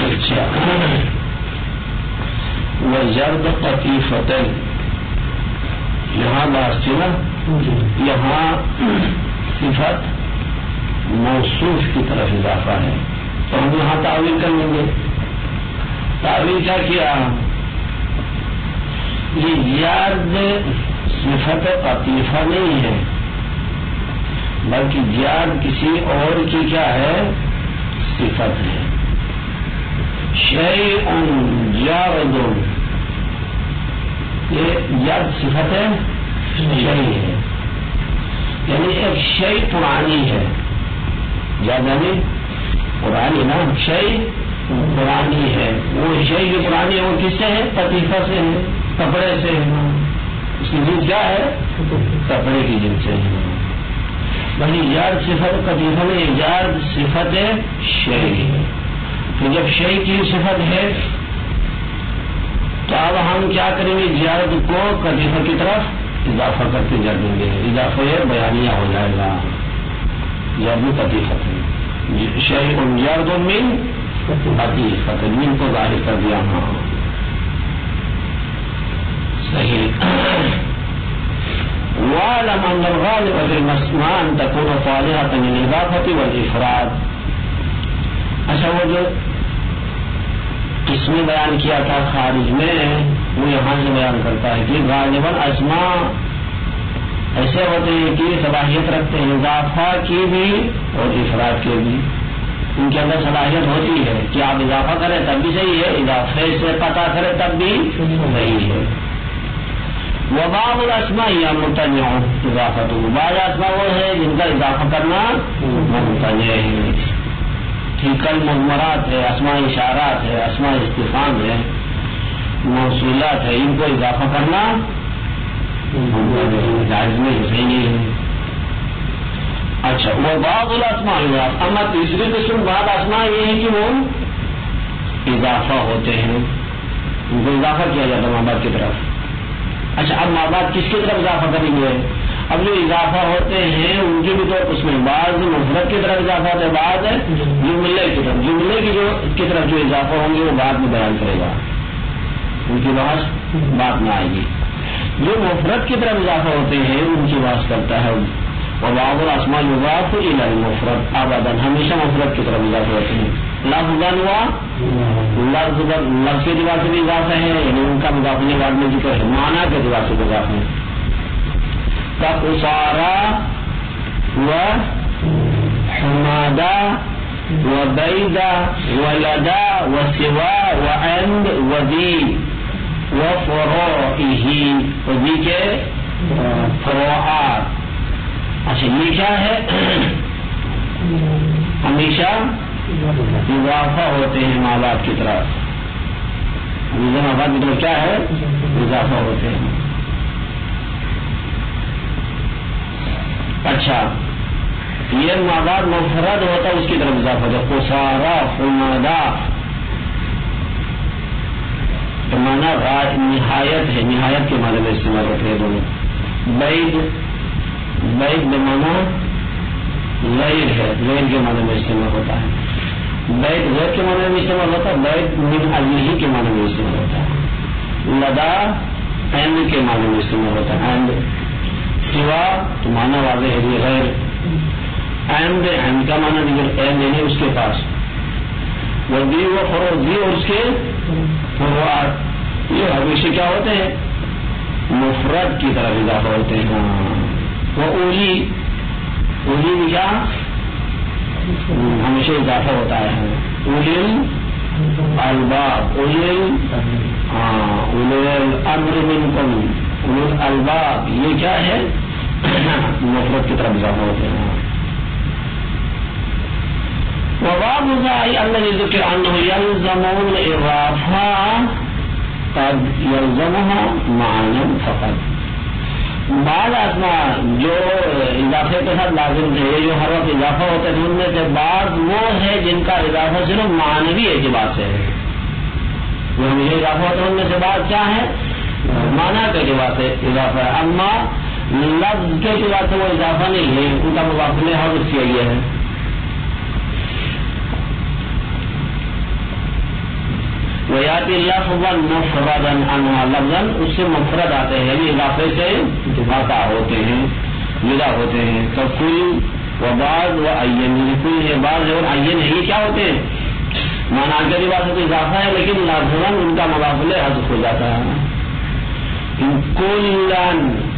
اچھا وزرد قطیفتن یہاں بات تھی نا، یہاں صفت موصوف کی طرف اضافہ ہے تو ہم یہاں تعویل کر لیں گے. تعویل کیا کیا؟ یہ زرد صفت قطیفہ نہیں ہے بلکہ زرد کسی اور کی کیا ہے؟ صفت ہے. شیء زرد، یہ زرد صفت ہے، شیء ہے، یعنی ایک شیء پرانی ہے. زرد یعنی پرانی نا، شیء پرانی ہے. وہ شیء جو پرانی ہے وہ کس سے ہے؟ قطیفہ سے ہے، کپڑے سے ہے. اس کی جنس کیا ہے؟ کپڑے کی جنس سے ہے. وہی زرد صفت قطیفہ میں زرد صفت شیء ہے. تو جب شیء کی صفت ہے تو اب ہم کیا کریں گے؟ زرد کو قطیفہ کی طرف اضافہ کرتے جا دیں گے. اضافہ بیانیہ ہو جائے گا. زرد قطیفہ شیء زرد من قطیفہ، من کو ظاہر کر دیا. ہاں صحیح. وَاعْلَمْ أَنَّ الْغَالِبَ فِي الْأَسْمَاءِ أَن تَكُونَ صَالِحَةً لِلْإِضَافَةِ وَالْإِفْرَادِ. اچھا وہ جو قسمیں بیان کیا تھا خارج میں وہ یہاں سے بیان کرتا ہے کہ غالباً اسماء ایسے ہوتے ہیں کہ صلاحیت رکھتے ہیں اضافہ کی بھی اور افراد کے بھی. ان کے اندر صلاحیت ہوتی ہے کہ آپ اضافہ کریں تب بھی صحیح ہے، اضافے سے پتہ کریں تب بھی صحیح ہے. وبعض الاسماء یا ممتنع اضافت، بعض اسماء وہ ہے جن کا اضافہ کرنا ممتنع ہے. ٹھیک المضمرات ہے، اسماء اشارات ہے، اسماء استفہام ہے، موصولات ہے، ان کو اضافہ کرنا جائز نہیں، صحیح نہیں ہے. اچھا وبعض الاسماء اضافہ. اما تیسری قسم بعض اسماء یہ ہے کہ وہ اضافہ ہوتے ہیں، ان کو اضافہ کیا جاتا ہے ماں باپ کی طرف. اچھا اب ماں باپ کس کی طرف اضافہ کریں گے؟ اب جو اضافہ ہوتے ہیں ان کی بھی تو اس میں بعض مفرد کی طرف اضافہ ہوتا ہے، بعض جملے کی طرف. جملے کی طرف جو اضافہ ہوں گے وہ بعد میں بیان کرے گا، ان کی بحث بعد میں آئے گی. جو مفرد کی طرف اضافہ ہوتے ہیں ان کی بحث کرتا ہے. وبعض الاسماء یضاف الی المفرد ابدا، ہمیشہ مفرد کی طرف اضافہ ہوتے ہیں. لفظاً لفظ کے اعتبار سے بھی اضافہ ہے، یعنی ان کا مضاف الیہ بعد میں ذکر ہے. معنی کے اعتبار سے اضافہ ہے. کقصارى وحمادى وبيدى ولدى وسوى وعند وذي وفروعه، وذي کے فروعات. اچھا یہ کیا ہے؟ ہمیشہ اضافہ ہوتے ہیں ماں باپ کی طرف. ماں باپ کی طرف کیا ہے؟ اضافہ ہوتے ہیں. اچھا یہ ماں باپ مفرد ہوتا ہے اس کی طرف اضافہ ہوتا ہے. قصارى حمادى تو مانا نہایت ہے، نہایت کے معنی میں استعمال ہوتے ہیں دونوں. بعید بمانا غیر ہے، غیر کے معنی میں استعمال ہوتا ہے. بعید غیر کے معنی میں استعمال ہوتا ہے، بعید من علیہ کے معنی میں استعمال ہوتا ہے. لدا عند کے معنی میں استعمال ہوتا ہے. عند سوا تو معنی واضح ہے یہ غیر. عند کا معنی دیگر عند نہیں اس کے پاس. وہ دی و فروع دی اور اس کے فروعات یہ ہمیشہ کیا ہوتے ہیں؟ مفرد کی طرف اضافہ ہوتے ہیں. وہ اولی بھی کیا ہمیشہ اضافہ ہوتا ہے. اولی الباب، اولی الامر منکم، اولی الباب یہ کیا ہے؟ مفرد کی طرف اضافہ ہوتے ہیں. وبعض الذي ذكر عنه يلزم الإضافة قد يلزمها معنى فقط. بعض اسماء جو اضافے کے ساتھ لازم ہے، جو ہر وقت اضافہ ہوتا ہے ان میں سے بعض وہ ہے جن کا اضافہ صرف معنوی اعتبار سے ہے. جو ہمیشہ اضافہ ہوتا ہے ان میں سے بعض کیا ہے؟ معنی کے اعتبار سے اضافہ ہے. اما لفظ کے اعتبار سے وہ اضافہ نہیں ہے، ان کا مقابلہ حرف کیا گیا ہے. ویاتی لفظا مفردا عنہا لفظا اس سے مفرد آتے ہیں یعنی اضافے سے عطا ہوتے ہیں جدا ہوتے ہیں. کل و بعض و عین کل ہے بعض اور عین ہے. یہ کیا ہوتے ہیں؟ مانا کے لباس تو اضافہ ہے لیکن لفظاً ان کا مضاف الیہ حذف ہو جاتا ہے.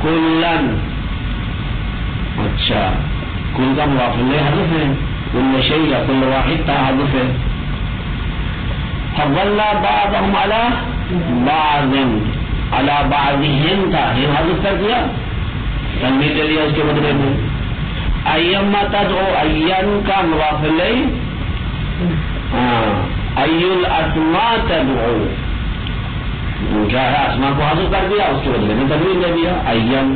کلن اچھا کل کا مضاف الیہ حذف ہے. کل شیء یا کل واحد تھا حذف ہے. فضل بعضهم على بعض على بعضهم تھا یہ حذف کر دیا تنبیہ دے دیا اس کے بدلے میں. ایما تدعو این کا مضاف الیہ ای الاسماء تدعو کیا ہے اسماء کو حذف کر دیا اس کے بدلے میں تنوین دے دیا این.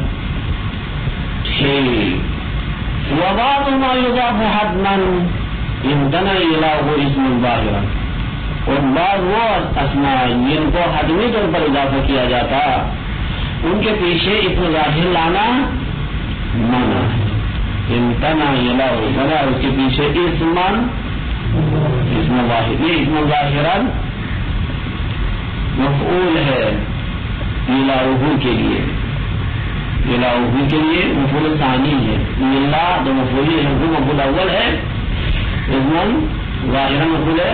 ٹھیک. وبعض ما يضاف حتما امتنع الہ اسم ظاہرا اور بعض وہ اسماء جن کو حتمی طور پر اضافہ کیا جاتا ان کے پیچھے اسم ظاہر لانا منع ہے. امتنع الہ بنا اس کے پیچھے اسم ظاہر. یہ اسم ظاہرا مفعول ہے الہ کے لیے مفعول ثانی ہے. اللہ تو مفعول اول ہے اسم ظاہرا مفعول ہے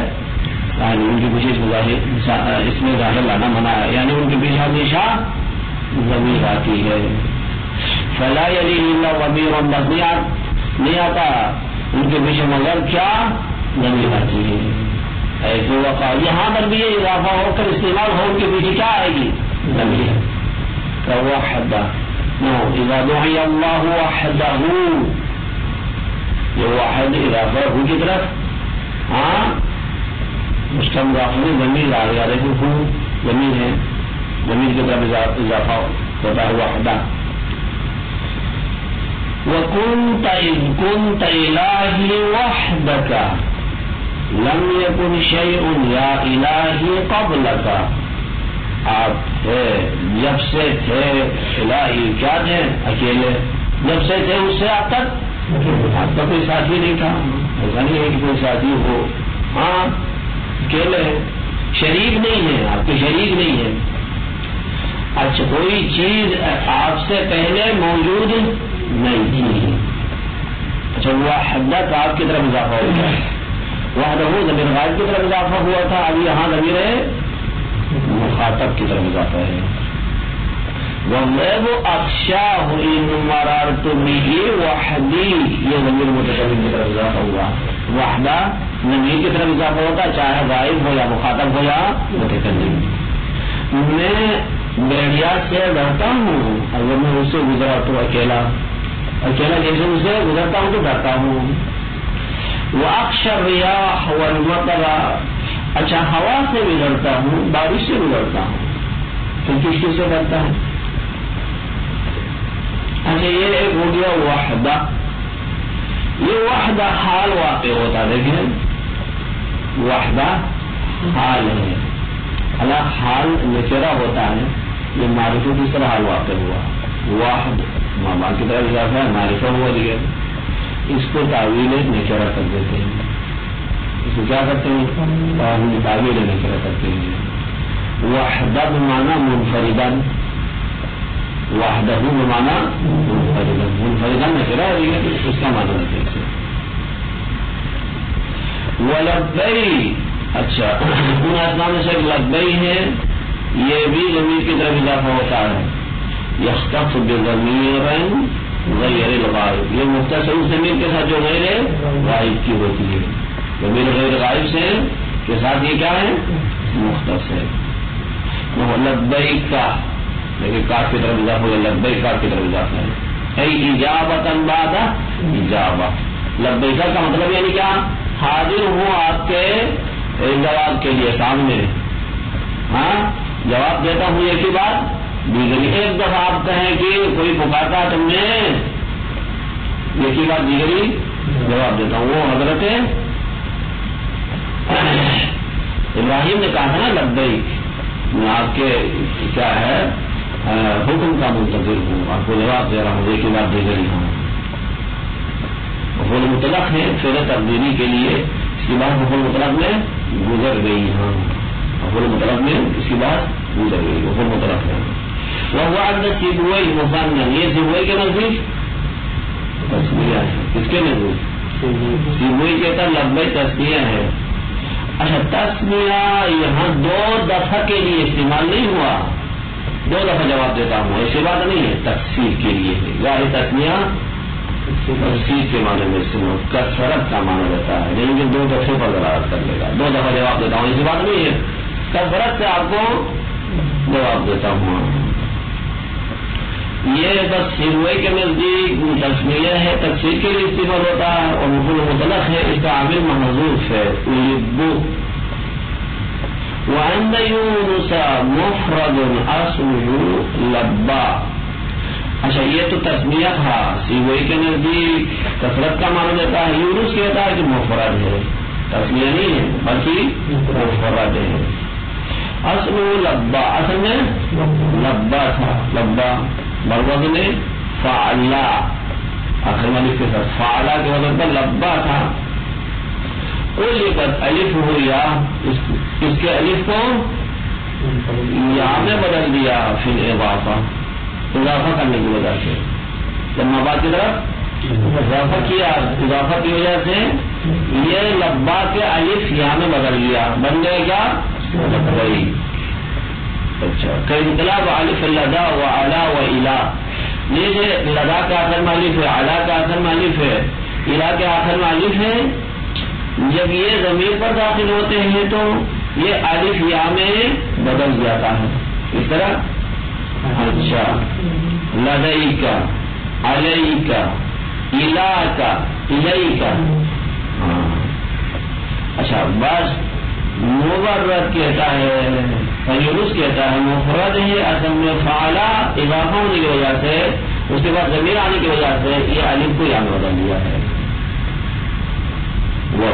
ثانی. ان کے پیچھے اس میں ظاہر لانا منع ہے یعنی ان کے پیچھے ہمیشہ ضمیر آتی ہے. فلا یلیہ الا ضمیر بس نہیں آتا ان کے پیچھے مگر کیا ضمیر آتی ہے. ایسے وقع یہاں پر بھی یہ اضافہ ہو کر استعمال ہو ان کے پیچھے کیا آئے گی ضمیر. وحدہ اذا دعی اللہ وحدہ یہ واحد اضافہ ہو کی طرف ہاں اس کا مضاف ضمیر آ گیا لیکن ضمیر ہے ضمیر کی طرف اضافہ ہوتا ہے وحدہ. وَكُنْتَ إِذْ كُنْتَ إِلَٰهِي وَحْدَكَ لَمْ يَكُنْ شَيْءٌ يَا إِلَٰهِي قَبْلَكَ. آپ تھے جب سے تھے الہی کیا تھے اکیلے. جب سے تھے اس سے آپ تک کوئی ساتھی نہیں تھا. ایسا نہیں ہے کہ کوئی ساتھی ہو ہاں اکیلے شریک نہیں ہے آپ کے شریک نہیں ہے. اچھا کوئی چیز آپ سے پہلے موجود نہیں تھی. اچھا وحدت آپ کی طرف اضافہ ہو گیا. وحدہ ضمیر غائب کی طرف اضافہ ہوا تھا اب یہاں ضمیر مخاطب کی طرف اضافہ ہے. وَاللَّهُ أَخْشَاهُ إِنْ مَرَرْتُ بِهِ وَحْدِي یہ ضمیر متکلم کی طرف اضافہ ہوا. وحدہ ضمیر کی طرف اضافہ ہوتا چاہے غائب ہو یا مخاطب ہو یا متکلم. میں بیڑیا سے ڈرتا ہوں اگر میں اس سے گزرا تو اکیلا جیسے اسے گزرتا ہوں تو ڈرتا ہوں. وَأَخْشَى الرِّيَاحَ وَالْمَطَرَ اچھا ہوا سے بھی ڈرتا ہوں بارش سے بھی ڈرتا ہوں. پھر کس چیز سے ڈرتا ہے؟ اچھا یہ ایک ہو گیا وحدہ. یہ وحدہ حال واقع ہوتا دیکھیں وحدہ حال ہے. اللہ حال نکرہ ہوتا ہے یہ معرفہ کس طرح حال واقع ہوا. واحد ماما کی طرف اضافہ ہے معرفہ ہوا دیا اس کو تعویل نکرہ کر دیتے ہیں. اس کو کیا کرتے ہیں تعویل نکرہ کرتے ہیں. وحدہ بمعنی منفردن وحدہ بمعنی منفردن نکرہ ہو گیا اس کا معنی رکھتے ہیں. ولبئی اچھا ان اسماء میں سے لبئی ہے یہ بھی ضمیر کی طرف اضافہ ہوتا ہے. یختص بضمیر غیر الغائب یہ مختصر اس ضمیر کے ساتھ جو غیر غائب کی ہوتی ہے. ضمیر غیر غائب سے کے ساتھ یہ کیا ہے مختص ہے. لبیک کا لیکن کاف کی طرف اضافہ ہو لبیک کاف کی طرف اضافہ ہے. ای اجابۃ بعد اجابہ. لبیک کا مطلب یعنی کیا حاضر ہوں آپ کے جواب کے لیے سامنے ہاں جواب دیتا ہوں ایک ہی بات دیگری. ایک دفعہ آپ کہیں کہ کوئی پکارتا تم نے ایک ہی بات دیگری جواب دیتا ہوں. وہ حضرت ابراہیم نے کہا تھا نا لبیک میں آپ کے کیا ہے حکم کا منتظر ہوں آپ کو جواب دے رہا ہوں ایک ہی بات دیگری ہوں. مفعول مطلق ہے فعل تقدیری کے لیے اس کی بات مفعول مطلق میں گزر گئی ہاں مفعول مطلق میں اس کی بات گزر گئی. مفعول مطلق ہے وہ عند سیبوئی مفنن. یہ سیبوئی کے نزدیک تسمیہ ہے. کس کے نزدیک؟ سیبوئی کہتا ہے لبئی تسمیہ ہے. اچھا تسمیہ یہاں 2 دفعہ کے لیے استعمال نہیں ہوا. 2 دفعہ جواب دیتا ہوں ایسی بات نہیں ہے. تفسیر کے لیے ظاہر تسمیہ تفسیر کے معنی میں استعمال کثرت کا معنی رہتا ہے لیکن 2 دفعے پر دلالت کر لے گا. 2 دفعہ جواب دیتا ہوں ایسی بات نہیں ہے. کثرت سے آپ کو جواب دیتا ہوں. یہ بس سیبوئی کے نزدیک تسمیہ ہے تفسیر کے لیے استعمال ہوتا ہے اور مفعول مطلق ہے. اس کا عامل محذوف ہے. وعند یونس مفرد اصله لبا. اچھا یہ تو تسمیہ تھا. سیبوئی کے نزدیک کثرت کا معنی دیتا ہے. یونس کہتا ہے کہ مفرد ہے تسمیہ نہیں ہے بلکہ مفرد ہے. اصل لبا اصل میں لبا تھا. لبا بروزن نے فعلا آخر مالک کے ساتھ فعلا کے وزن پر لبا تھا. قلبت الف ہو یا اس کے الف کو یا میں بدل دیا پھر اضافہ کرنے کی وجہ سے. جب مباد کی طرف اضافہ کیا اضافہ کی وجہ سے یہ لبا کے الف یا میں بدل دیا بن گئے کیا لبئی. اچھا کئی انقلاب الف لدا و اعلی و الا. یہ لدا کے آخر میں الف ہے اعلی کے آخر میں الف ہے الا کے آخر میں الف ہے. جب یہ ضمیر پر داخل ہوتے ہیں تو یہ الف یا میں بدل جاتا ہے اس طرح. اچھا لدئی کا علیہ کا الا کا الہی کا. اچھا بس مبرد کہتا ہے فیونس کہتا ہے مفرد ہے اصل میں فعلا اضافہ ہونے کی وجہ سے اس کے بعد ضمیر آنے کی وجہ سے یہ الف کو یا میں بدل دیا ہے. وہ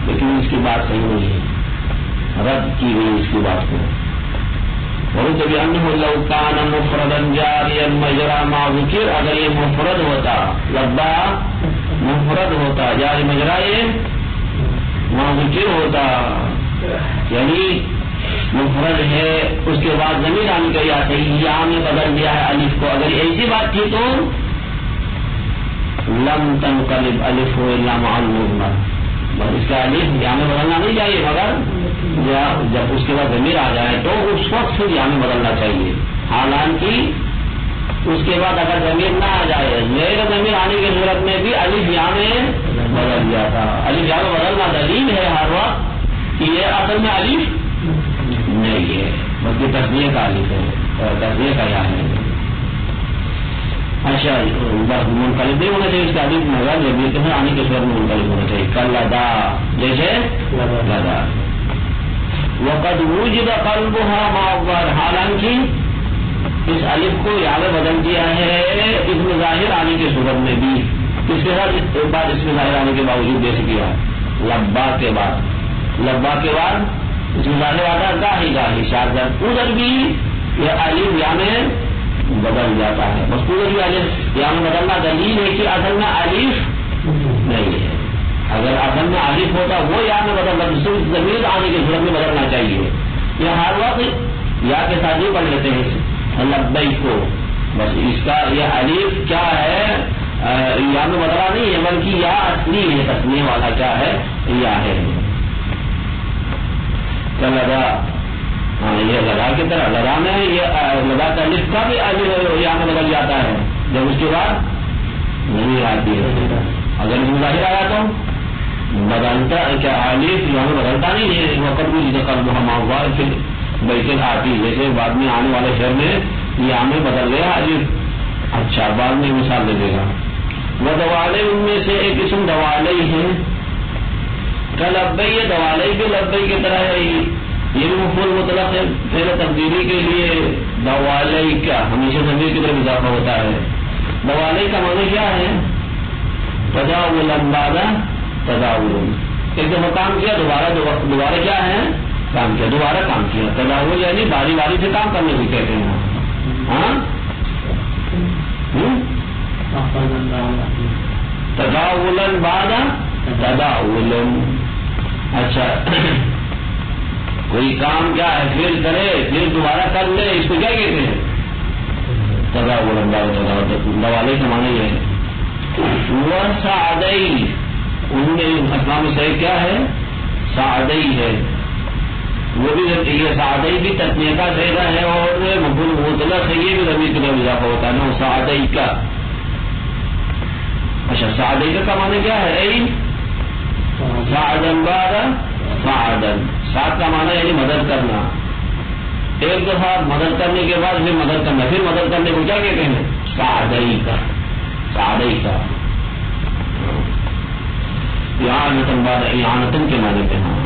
لیکن اس کی بات صحیح نہیں ہے رد کی گئی اس کی بات کو. لو كان مفردا جاريا مجرى ما ذكر. اگر یہ مفرد ہوتا لبا مفرد ہوتا جاری مجرا یہ ما ذکر ہوتا یعنی مفرد ہے اس کے بعد ضمیر آنے کا یا صحیح یا میں بدل دیا ہے الف کو. اگر ایسی بات تھی تو لم تنقلب الف الا مع المضمر. اس کا الف یا میں بدلنا نہیں چاہیے مگر جب اس کے بعد ضمیر آ جائے تو اس وقت پھر یا میں بدلنا چاہیے. حالانکہ اس کے بعد اگر ضمیر نہ آ جائے غیر ضمیر آنے کی صورت میں بھی الف یا میں بدل جاتا. الف یا میں بدلنا دلیل ہے ہر وقت کہ یہ اصل میں الف نہیں ہے بلکہ تسمیہ کا الف ہے تسمیہ کا یا ہے. اچھا بس منقلب نہیں ہونا چاہیے اس کا الف مگر ضمیر کے آنے کی صورت میں منقلب ہونا چاہیے. کل لدا جیسے لدا وقد وجد قلبها معبر. حالانکہ اس الف کو یا میں بدل دیا ہے اس میں ظاہر آنے کی صورت میں بھی. اس کے ساتھ ایک بات اس میں ظاہر آنے کے باوجود جیسے کیا لبا کے بعد اس میں ظاہر آتا گاہی گاہی شاذ ادھر بھی یہ الف یا میں بدل جاتا ہے. بس ادھر بھی الف یا میں بدلنا دلیل ہے کہ اصل میں الف نہیں ہے. اگر اصل میں الف ہوتا وہ یا میں بدلنا ضمیر آنے کی صورت میں بدلنا چاہیے. یہ ہر وقت یا کے ساتھ ہی پڑھ لیتے ہیں لبئی کو. بس اس کا یہ الف کیا ہے یا میں بدلا نہیں ہے بلکہ یا اصلی ہے تسمیہ والا کیا ہے یا ہے. لگا یہ لگا کی طرح لگا میں یہ لگا کا الف کا بھی الف یا میں بدل جاتا ہے جب اس کے بعد نہیں آتی ہے. اگر اس میں ظاہر آیا تو بدلتا کیا الف یا میں بدلتا نہیں ہے. وقت بھی جسے قلب ہم پھر بیٹھے آتی جیسے بعد میں آنے والے شہر میں یا میں بدل گیا الف. اچھا بعد میں مثال دے دے گا. وہ دوالے ان میں سے ایک قسم دوالے ہے لبئی. دوالے بھی لبئی کی طرح ہے. یہ بھی مفعول مطلق ہے پہلے تبدیلی کے لیے دوالے کیا ہمیشہ ضمیر کی طرف اضافہ ہوتا ہے. دوالے کا معنی کیا ہے تداول بعد تداول. ایک دفعہ کام کیا دوبارہ کیا ہے کام کیا دوبارہ کام کیا. تداول یعنی باری باری سے کام کرنے کو کہتے ہیں. ہاں تداول بعد تداول. اچھا کوئی کام کیا ہے پھر کرے پھر دوبارہ کر لے، اس کو کیا کہتے ہیں؟ تداول دوالے کا معنی یہ ہے. وسعدئی، ان میں اسلام صحیح کیا ہے؟ سعدئی ہے. وہ بھی یہ سعدئی بھی تسنیہ کا صحیح ہے اور مفعول مطلق ہے، یہ بھی ضمیر کی طرف اضافہ ہوتا ہے نا سعدئی کا. اچھا سعدئی کا معنی کیا ہے؟ ای سعدن بعد سعدن، سعد کا معنی یعنی مدد کرنا. ایک دفعہ مدد کرنے کے بعد پھر مدد کرنا، پھر مدد کرنے کو کیا کہتے ہیں؟ سعدئی کا. سعدئی کا اعانتن بعد اعانتن کے معنی پہ. ہاں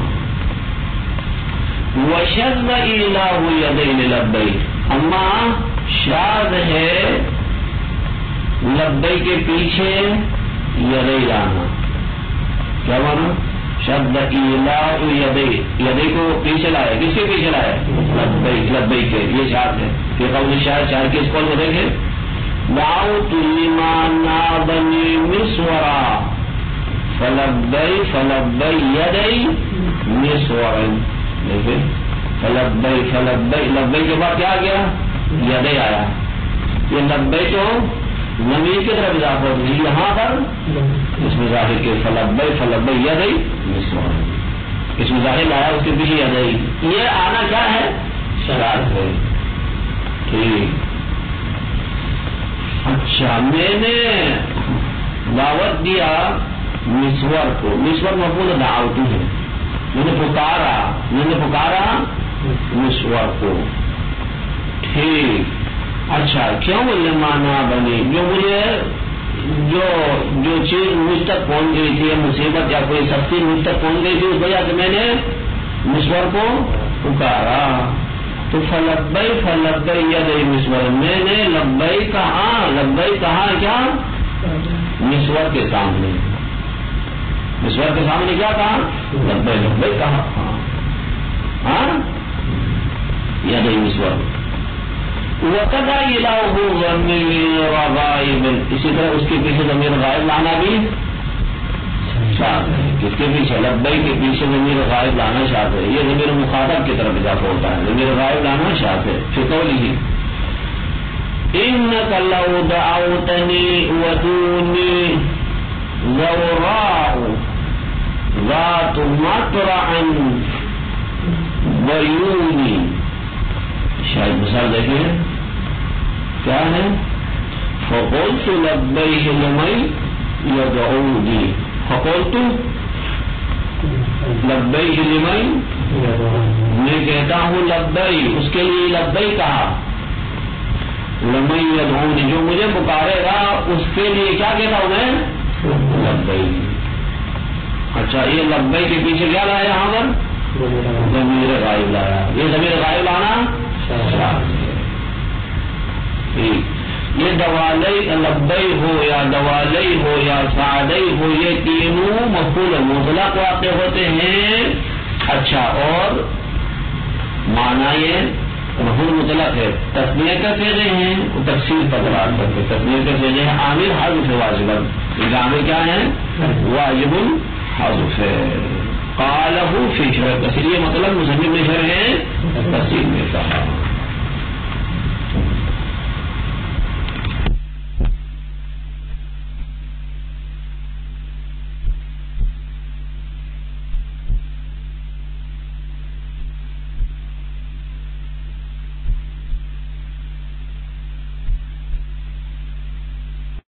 وشذ الہ یدین لبیک، اما شاذ ہے لبیک کے پیچھے یدئی لانا. کیا مانا؟ شد الہ یدئی کو پیچھے لائے، کس کے پیچھے لائے؟ لبیک. لبیک کے یہ شاذ ہے. پھر قول شاعر کے اس قول کو دیکھیں، دعوت لمن نابنی مسورا فلبئی فلبئی یدئی مسورا. دیکھیں فلبئی فلبئی، لبئی کے بعد کیا آ گیا؟ یدئی آیا. یہ لبئی تو ضمیر کی طرف اضافہ ہوتی ہے، یہاں پر اس میں ظاہر کے فلبئی فلبئی یدئی مسورا، اس میں ظاہر لایا اس کے پیچھے یدئی. یہ آنا کیا ہے؟ شرارت ہے. ٹھیک. اچھا میں نے دعوت دیا مسور کو، مسور مفعول دعوت ہے. میں نے پکارا مسور کو. ٹھیک. اچھا کیوں مانا بنی؟ جو مجھے جو چیز مجھ تک پہنچ گئی تھی، مصیبت یا کوئی سختی مجھ تک پہنچ گئی تھی، اس وجہ سے میں نے مسور کو پکارا. تو فلبئی فلبئی یدئی مسور، میں نے لبئی کہا. لبئی کہا کیا؟ مسور کے سامنے. مسور کے سامنے کیا کہا؟ لبئی لبئی کہا. ہاں یدئی مسور. وقضا الہ ضمیر غائب، اسی طرح اس کے پیچھے ضمیر غائب لانا بھی شاذ ہے. کس کے پیچھے؟ لبئی کے پیچھے ضمیر غائب لانا شاذ ہے. یہ ضمیر مخاطب کی طرف اضافہ ہوتا ہے، ضمیر غائب لانا شاذ ہے. پھر قولی انک لو دعوتنی ودونی زوراء ذات مطرع ویونی. شاید مثال دیکھیں کیا ہے؟ فقلت لبیک لمن یدعونی، فقلت لبیک لمن، میں کہتا ہوں لبیک اس کے لیے. لبیک کہا. لمن یدعونی جو مجھے پکارے گا اس کے لیے کیا کہتا ہوں میں؟ لبیک. اچھا یہ لبیک کے پیچھے کیا لایا یہاں پر؟ ضمیر غائب لایا. یہ ضمیر غائب لانا یہ دوالی لبئی ہو یا دوالی ہو یا سعدئی ہو، یہ تینوں مفعول مطلق واقع ہوتے ہیں. اچھا اور معنی یہ مفعول مطلق ہے. تسنیہ کا صیغے ہیں تفصیل پر دلالت کرتے. تسنیہ کے صیغے ہیں عامل حذف واجب. عامل کیا ہے؟ واجب حذف ہے. قالہ فی شرح، اس لیے مطلب مصنف نے شرح ہے تفصیل میں کہا.